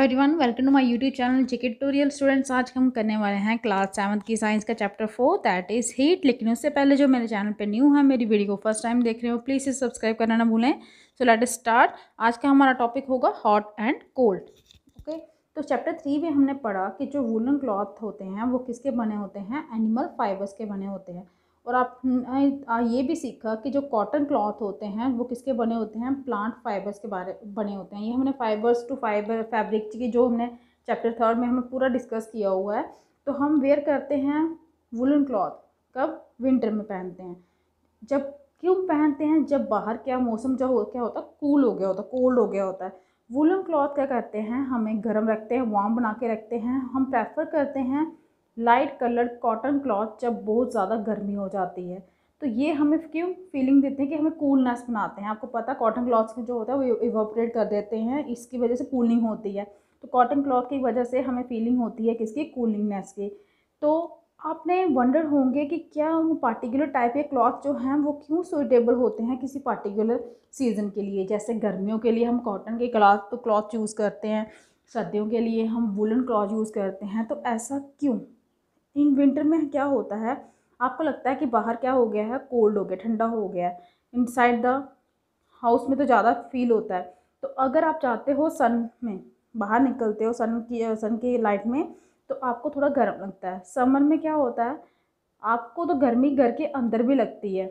Everyone, welcome to my YouTube channel GK tutorial. Students, आज हम करने वाले हैं क्लास 7 की साइंस का चैप्टर 4 दैट इज़ हीट। लेकिन उससे पहले जो मेरे चैनल पे न्यू है, मेरी वीडियो को फर्स्ट टाइम देख रहे हो, प्लीज़ इसे सब्सक्राइब करना ना भूलें। So let us start. आज का हमारा टॉपिक होगा हॉट एंड कोल्ड। ओके, तो चैप्टर 3 में हमने पढ़ा कि जो वूलन क्लॉथ होते हैं वो किसके बने होते हैं, एनिमल फाइबर्स के बने होते हैं। और आप ये भी सीखा कि जो कॉटन क्लॉथ होते हैं वो किसके बने होते हैं, प्लांट फाइबर्स के बारे बने होते हैं। ये हमने फाइबर्स टू फाइबर फैब्रिक की जो हमने चैप्टर 3 में हमने पूरा डिस्कस किया हुआ है। तो हम वेयर करते हैं वुलन क्लॉथ कब, विंटर में पहनते हैं। जब क्यों पहनते हैं, जब बाहर क्या मौसम क्या होता है, कूल हो गया होता है, कोल्ड हो गया होता है। वुलन क्लॉथ क्या करते हैं, हमें गर्म रखते हैं, वार्म बना के रखते हैं। हम प्रेफर करते हैं लाइट कलर्ड कॉटन क्लॉथ जब बहुत ज़्यादा गर्मी हो जाती है। तो ये हमें क्यों फीलिंग देते हैं कि हमें कूलनेस बनाते हैं। आपको पता है कॉटन क्लॉथ्स जो होता है वो इवोपरेट कर देते हैं, इसकी वजह से कूलिंग होती है। तो कॉटन क्लॉथ की वजह से हमें फीलिंग होती है किसकी, कूलिंगनेस की। तो आपने वंडर होंगे कि क्या वो पार्टिकुलर टाइप के क्लॉथ जो हैं वो क्यों सूटेबल होते हैं किसी पार्टिकुलर सीज़न के लिए। जैसे गर्मियों के लिए हम कॉटन के क्लॉथ यूज़ करते हैं, सर्दियों के लिए हम वुलन क्लॉथ यूज़ करते हैं। तो ऐसा क्यों? इन विंटर में क्या होता है, आपको लगता है कि बाहर क्या हो गया है, कोल्ड हो गया, ठंडा हो गया है। इनसाइड द हाउस में तो ज़्यादा फील होता है। तो अगर आप चाहते हो सन में बाहर निकलते हो, सन की लाइट में, तो आपको थोड़ा गर्म लगता है। समर में क्या होता है, आपको तो गर्मी घर के अंदर भी लगती है।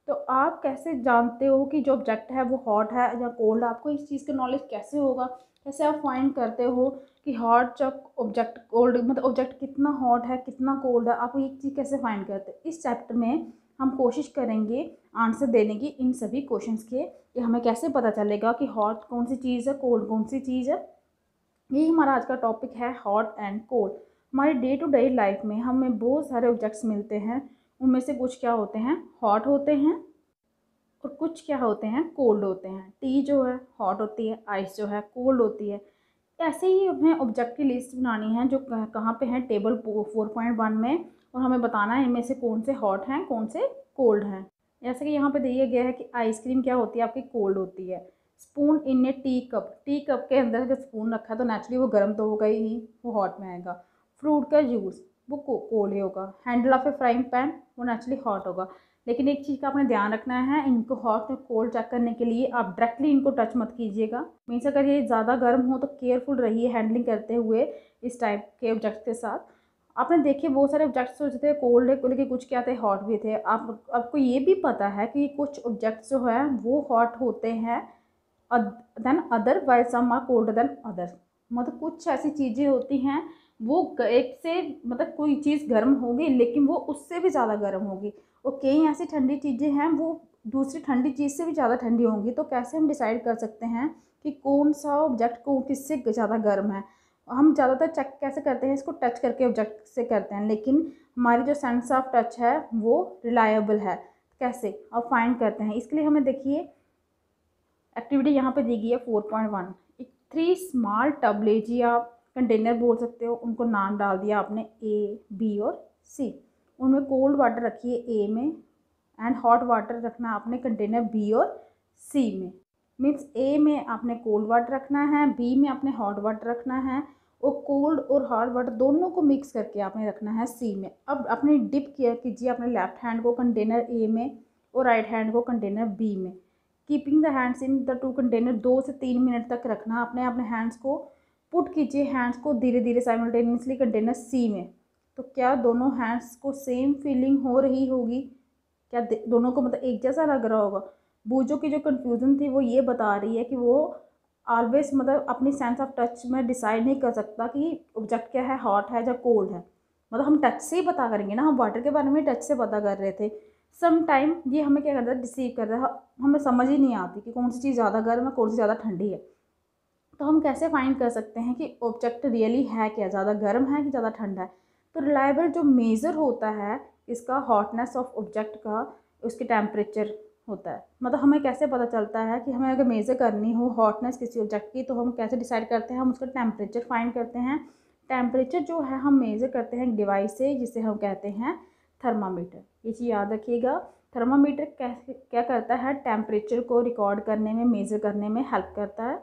तो आप कैसे जानते हो कि जो ऑब्जेक्ट है वो हॉट है या कोल्ड है? आपको इस चीज़ का नॉलेज कैसे होगा? कैसे आप फाइंड करते हो कि हॉट जब ऑब्जेक्ट कोल्ड, मतलब ऑब्जेक्ट कितना हॉट है कितना कोल्ड है, आप ये चीज़ कैसे फाइंड करते हैं? इस चैप्टर में हम कोशिश करेंगे आंसर देने की इन सभी क्वेश्चंस के, कि हमें कैसे पता चलेगा कि हॉट कौन सी चीज़ है, कोल्ड कौन सी चीज़ है। यही हमारा आज का टॉपिक है, हॉट एंड कोल्ड। हमारे डे टू डे लाइफ में हमें बहुत सारे ऑब्जेक्ट्स मिलते हैं। उनमें से कुछ क्या होते हैं, हॉट होते हैं, और कुछ क्या होते हैं, कोल्ड होते हैं। टी जो है हॉट होती है, आइस जो है कोल्ड होती है। ऐसे ही हमें ऑब्जेक्ट की लिस्ट बनानी है जो कहाँ पे है, टेबल 4.1 में। और हमें बताना है इनमें से कौन से हॉट हैं कौन से कोल्ड हैं। जैसे कि यहाँ पे दिया गया है कि आइसक्रीम क्या होती है, आपकी कोल्ड होती है। Spoon in A tea cup, tea cup के अंदर अगर स्पून रखा है तो नेचुरली वो गर्म तो होगा ही, वो हॉट में आएगा। फ्रूट का जूस वो कोल्ड ही होगा। Handle of A frying pan वो नेचुरली हॉट होगा। लेकिन एक चीज़ का आपने ध्यान रखना है, इनको हॉट और कोल्ड चेक करने के लिए आप डायरेक्टली इनको टच मत कीजिएगा। मीन्स अगर ये ज़्यादा गर्म हो तो केयरफुल रहिए हैंडलिंग करते हुए इस टाइप के ऑब्जेक्ट के साथ। आपने देखिए बहुत सारे ऑब्जेक्ट्स होते थे कोल्ड है, लेकिन कुछ क्या थे, हॉट भी थे। आपको ये भी पता है कि कुछ ऑब्जेक्ट्स जो है वो हॉट होते हैं than other, while some are colder than other. मतलब कुछ ऐसी चीज़ें होती हैं वो एक से, मतलब कोई चीज़ गर्म होगी लेकिन वो उससे भी ज़्यादा गर्म होगी। और कई ऐसी ठंडी चीज़ें हैं वो दूसरी ठंडी चीज़ से भी ज़्यादा ठंडी होंगी। तो कैसे हम डिसाइड कर सकते हैं कि कौन सा ऑब्जेक्ट को किससे ज़्यादा गर्म है? हम ज़्यादातर चेक कैसे करते हैं, इसको टच करके ऑब्जेक्ट से करते हैं। लेकिन हमारी जो सेंस ऑफ टच है वो रिलायबल है। कैसे अब फाइंड करते हैं, इसके लिए हमें देखिए एक्टिविटी यहाँ पे दी गई है 4.1। एक 3 स्मॉल टब लीजिए, आप कंटेनर बोल सकते हो, उनको नाम डाल दिया आपने ए, बी और सी। उनमें कोल्ड वाटर रखिए ए में एंड हॉट वाटर रखना आपने कंटेनर बी और सी में। मीन्स ए में आपने कोल्ड वाटर रखना है, बी में आपने हॉट वाटर रखना है, और कोल्ड और हॉट वाटर दोनों को मिक्स करके आपने रखना है सी में। अब अपने डिप किया कीजिए अपने लेफ्ट हैंड को कंटेनर ए में और राइट हैंड को कंटेनर बी में। Keeping the hands in the two container 2 से 3 मिनट तक रखना अपने अपने हैंड्स को। पुट कीजिए हैंड्स को धीरे धीरे साइमल्टेनियसली कंटेनर सी में। तो क्या दोनों हैंड्स को सेम फीलिंग हो रही होगी? क्या दोनों को मतलब एक जैसा लग रहा होगा? बूजो की जो कन्फ्यूज़न थी वो ये बता रही है कि वो ऑलवेज मतलब अपनी सेंस ऑफ टच में डिसाइड नहीं कर सकता कि ऑब्जेक्ट क्या है, हॉट है या कोल्ड है। मतलब हम टच से ही पता करेंगे ना, हम वाटर के बारे में टच से पता कर रहे थे। सम टाइम ये हमें क्या करता है, डिसीव कर रहा है, हमें समझ ही नहीं आती कि कौन सी चीज़ ज़्यादा गर्म है कौन सी ज़्यादा ठंडी है। तो हम कैसे फाइंड कर सकते हैं कि ऑब्जेक्ट रियली है क्या, ज़्यादा गर्म है कि ज़्यादा ठंडा है? तो रिलायबल जो मेज़र होता है इसका हॉटनेस ऑफ ऑब्जेक्ट का, उसके टेम्परेचर होता है। मतलब हमें कैसे पता चलता है कि हमें अगर मेज़र करनी हो हॉटनेस किसी ऑब्जेक्ट की, तो हम कैसे डिसाइड करते हैं, हम उसका टेम्परेचर फाइंड करते हैं। टेम्परेचर जो है हम मेज़र करते हैं एक डिवाइस से जिसे हम कहते हैं थर्मामीटर। ये चीज़ याद रखिएगा। थर्मामीटर क्या करता है, टेम्परेचर को रिकॉर्ड करने में, मेज़र करने में हेल्प करता है।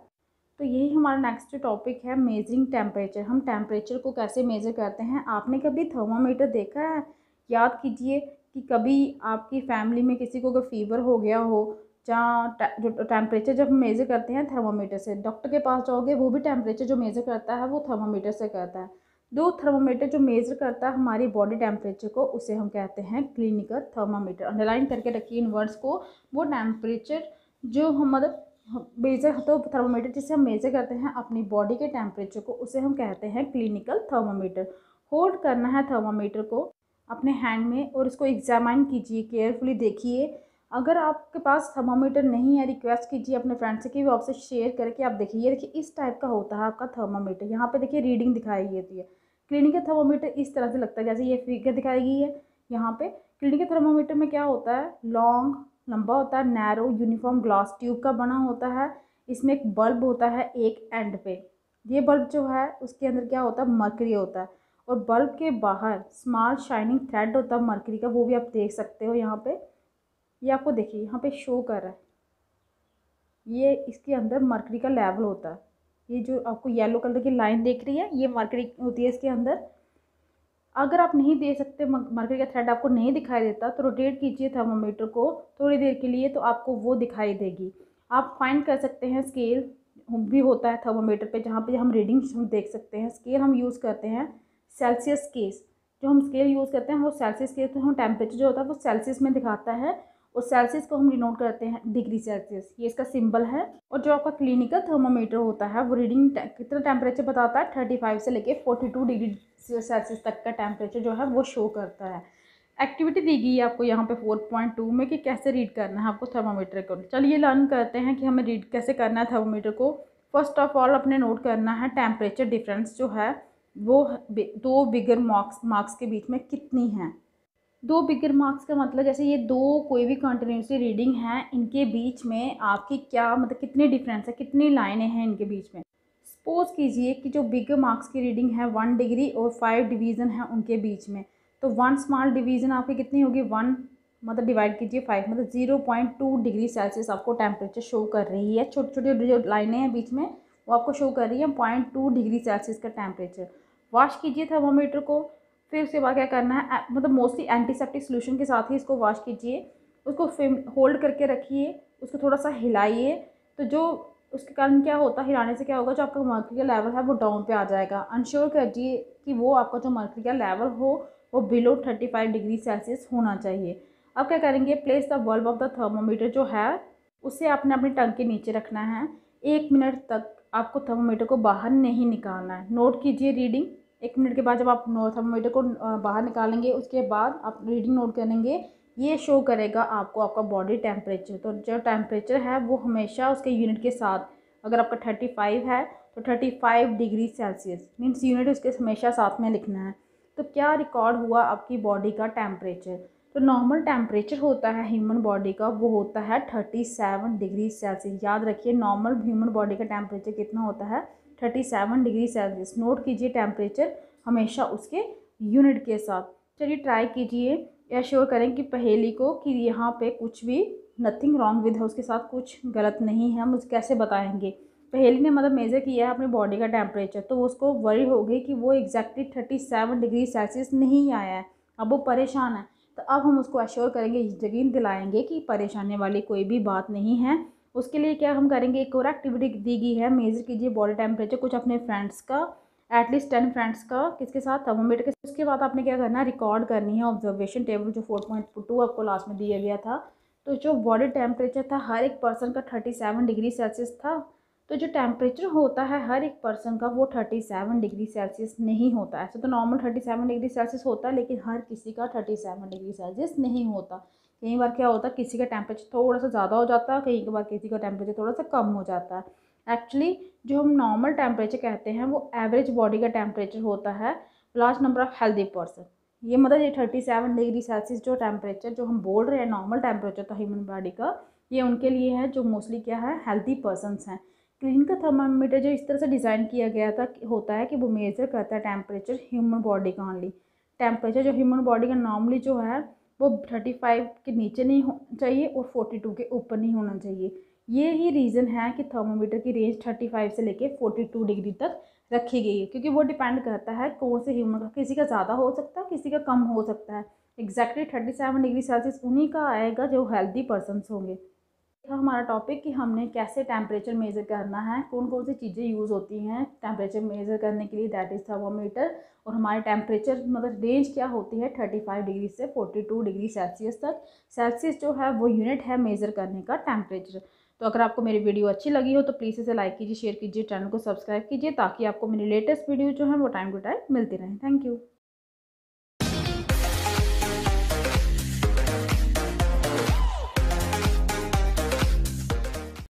तो यही हमारा नेक्स्ट टॉपिक है, मेजरिंग टेम्परेचर। हम टेम्परेचर को कैसे मेज़र करते हैं। आपने कभी थर्मामीटर देखा है? याद कीजिए कि कभी आपकी फैमिली में किसी को अगर फीवर हो गया हो, जहाँ जो टेम्परेचर जब हम मेज़र करते हैं थर्मामीटर से, डॉक्टर के पास जाओगे वो भी टेम्परेचर जो मेज़र करता है वो थर्मामीटर से करता है। दो थर्मामीटर जो मेज़र करता है हमारी बॉडी टेम्परेचर को, उसे हम कहते हैं क्लिनिकल थर्मामीटर। अंडरलाइन करके रखिए इन वर्ड्स को। वो टेम्परेचर जो हम मतलब मेज़र, तो थर्मामीटर जिससे हम मेज़र करते हैं अपनी बॉडी के टेम्परेचर को, उसे हम कहते हैं क्लिनिकल थर्मामीटर। होल्ड करना है थर्मामीटर को अपने हैंड में और इसको एग्जामाइन कीजिए, केयरफुली देखिए। अगर आपके पास थर्मामीटर नहीं है, रिक्वेस्ट कीजिए अपने फ्रेंड से कि वो आपसे शेयर करके आप देखिए। ये देखिए इस टाइप का होता है आपका थर्मामीटर। यहाँ पे देखिए रीडिंग दिखाई देती है। क्लिनिकल थर्मामीटर इस तरह से लगता है जैसे ये फिगर दिखाई गई है यहाँ पे। क्लिनिकल थर्मामीटर में क्या होता है, लॉन्ग लंबा होता है, नैरो यूनिफॉर्म ग्लास ट्यूब का बना होता है। इसमें एक बल्ब होता है एक एंड पे। ये बल्ब जो है उसके अंदर क्या होता है, मरकरी होता है। और बल्ब के बाहर स्मॉल शाइनिंग थ्रेड होता है मरकरी का, वो भी आप देख सकते हो यहाँ पे। ये आपको देखिए यहाँ पे शो कर रहा है, ये इसके अंदर मरकरी का लेवल होता है। ये जो आपको येलो कलर की लाइन देख रही है, ये मरकरी होती है इसके अंदर। अगर आप नहीं दे सकते, मरकरी का थ्रेड आपको नहीं दिखाई देता, तो रोटेट कीजिए थर्मामीटर को थोड़ी देर के लिए, तो आपको वो दिखाई देगी। आप फाइंड कर सकते हैं, स्केल भी होता है थर्मामीटर पे जहाँ पे हम रीडिंग हम देख सकते हैं। स्केल हम यूज़ करते हैं सेल्सियस स्केल। जो हम स्केल यूज़ करते हैं वो सेल्सियस स्केल, तो हम टेम्परेचर जो होता है वो सेल्सियस में दिखाता है, और सेल्सियस को हम डिनोट करते हैं डिग्री सेल्सियस, ये इसका सिंबल है। और जो आपका क्लिनिकल थर्मामीटर होता है वो रीडिंग कितना टेम्परेचर बताता है, 35 से लेके 42 डिग्री सेल्सियस तक का टेम्परेचर जो है वो शो करता है। एक्टिविटी दी गई है आपको यहाँ पे 4.2 में कि कैसे रीड करना है आपको थर्मामीटर को। चलिए लर्न करते हैं कि हमें रीड कैसे करना है थर्मामीटर को। फर्स्ट ऑफ ऑल अपने नोट करना है टेम्परेचर डिफरेंस जो है वो दो बिगर मार्क्स के बीच में कितनी है। दो बिगर मार्क्स का मतलब जैसे ये दो कोई भी कंटिन्यूसली रीडिंग है, इनके बीच में आपकी क्या मतलब कितने डिफरेंस है, कितनी लाइनें हैं इनके बीच में। सपोज कीजिए कि जो बिगर मार्क्स की रीडिंग है 1 डिग्री और 5 डिवीज़न है उनके बीच में, तो 1 स्मॉल डिवीज़न आपकी कितनी होगी, 1 मतलब डिवाइड कीजिए 5 मतलब 0.2 डिग्री सेल्सियस आपको टेम्परेचर शो कर रही है। छोटी छोटी जो लाइनें हैं बीच में वो आपको शो कर रही है 0.2 डिग्री सेल्सियस का टेम्परेचर। वॉश कीजिए थर्मामीटर को। फिर उसके बाद क्या करना है, मतलब मोस्टली एंटीसेप्टिक सोल्यूशन के साथ ही इसको वॉश कीजिए। उसको होल्ड करके रखिए, उसको थोड़ा सा हिलाइए। तो जो उसके कारण क्या होता है, हिलाने से क्या होगा, जो आपका मर्क्यूरी का लेवल है वो डाउन पे आ जाएगा। अंश्योर कीजिए कि वो आपका जो मर्क्यूरी का लेवल हो वो बिलो 35 डिग्री सेल्सियस होना चाहिए। अब क्या करेंगे, place the bulb of the thermometer जो है उसे आपने अपनी टंग के नीचे रखना है। 1 मिनट तक आपको थर्मामीटर को बाहर नहीं निकालना है। नोट कीजिए रीडिंग। 1 मिनट के बाद जब आप थर्मामीटर को बाहर निकालेंगे उसके बाद आप रीडिंग नोट करेंगे, ये शो करेगा आपको आपका बॉडी टेम्परेचर। तो जो टेम्परेचर है वो हमेशा उसके यूनिट के साथ, अगर आपका 35 है तो 35 डिग्री सेल्सियस मीन्स यूनिट उसके हमेशा साथ में लिखना है। तो क्या रिकॉर्ड हुआ आपकी बॉडी का टेम्परेचर। तो नॉर्मल टेम्परेचर होता है ह्यूमन बॉडी का वो होता है 37 डिग्री सेल्सियस। याद रखिए नॉर्मल ह्यूमन बॉडी का टेम्परेचर कितना होता है, 37 डिग्री सेल्सियस। नोट कीजिए टेम्परेचर हमेशा उसके यूनिट के साथ। चलिए ट्राई कीजिए, एश्योर करें कि पहेली को कि यहाँ पे कुछ भी नथिंग रॉन्ग विद है, उसके साथ कुछ गलत नहीं है। हम उसे कैसे बताएंगे, पहेली ने मतलब मेज़र किया है अपनी बॉडी का टेम्परेचर, तो उसको वरी हो गई कि वो एग्जैक्टली 37 डिग्री सेल्सियस नहीं आया है। अब वो परेशान है, तो अब हम उसको एश्योर करेंगे, यकीन दिलाएंगे कि परेशानी वाली कोई भी बात नहीं है। उसके लिए क्या हम करेंगे, एक और एक्टिविटी दी गई है, मेज़र कीजिए बॉडी टेम्परेचर कुछ अपने फ्रेंड्स का, एटलीस्ट 10 फ्रेंड्स का, किसके साथ, थर्मामीटर के। उसके बाद आपने क्या करना है, रिकॉर्ड करनी है ऑब्जर्वेशन टेबल जो 4.2 आपको लास्ट में दिया गया था। तो जो बॉडी टेम्परेचर था हर एक पर्सन का 37 डिग्री सेल्सियस था। तो जो टेम्परेचर होता है हर एक पर्सन का वो 37 डिग्री सेल्सियस नहीं होता। ऐसे तो नॉर्मल 37 डिग्री सेल्सियस होता है, लेकिन हर किसी का 37 डिग्री सेल्सियस नहीं होता। कई बार क्या होता है, किसी का टेम्परेचर थोड़ा सा ज़्यादा हो जाता है, कई बार किसी का टेम्परेचर थोड़ा सा कम हो जाता है। एक्चुअली जो हम नॉर्मल टेम्परेचर कहते हैं वो एवरेज बॉडी का टेम्परेचर होता है, large number of healthy person. ये मतलब ये 37 डिग्री सेल्सियस जो टेम्परेचर जो हम बोल रहे हैं नॉर्मल टेम्परेचर था ह्यूमन बॉडी का, ये उनके लिए है जो मोस्टली क्या है, हेल्दी पर्सनस हैं। क्लिनिकल थर्मामीटर जो इस तरह से डिज़ाइन किया गया था होता है कि वो मेज़र करता है टेम्परेचर ह्यूमन बॉडी का ओनली। टेम्परेचर जो ह्यूमन बॉडी का नॉर्मली जो है वो 35 के नीचे नहीं होना चाहिए और 42 के ऊपर नहीं होना चाहिए। ये ही रीज़न है कि थर्मोमीटर की रेंज 35 से लेके 42 डिग्री तक रखी गई है, क्योंकि वो डिपेंड करता है कौन से ह्यूमन का, किसी का ज़्यादा हो सकता है, किसी का कम हो सकता है। एग्जैक्टली 37 डिग्री सेल्सियस उन्हीं का आएगा जो हेल्दी पर्सनस होंगे। था हमारा टॉपिक कि हमने कैसे टेम्परेचर मेज़र करना है, कौन कौन सी चीज़ें यूज़ होती हैं टेम्परेचर मेज़र करने के लिए, दैट इज़ थर्मोमीटर। और हमारे टेम्परेचर मतलब रेंज क्या होती है 35 डिग्री से 42 डिग्री सेल्सियस तक। सेल्सियस जो है वो यूनिट है मेज़र करने का टेम्परेचर। तो अगर आपको मेरी वीडियो अच्छी लगी हो तो प्लीज़ इसे लाइक कीजिए, शेयर कीजिए, चैनल को सब्सक्राइब कीजिए, ताकि आपको मेरी लेटेस्ट वीडियो जो है वो टाइम टू टाइम मिलती रहें। Thank you.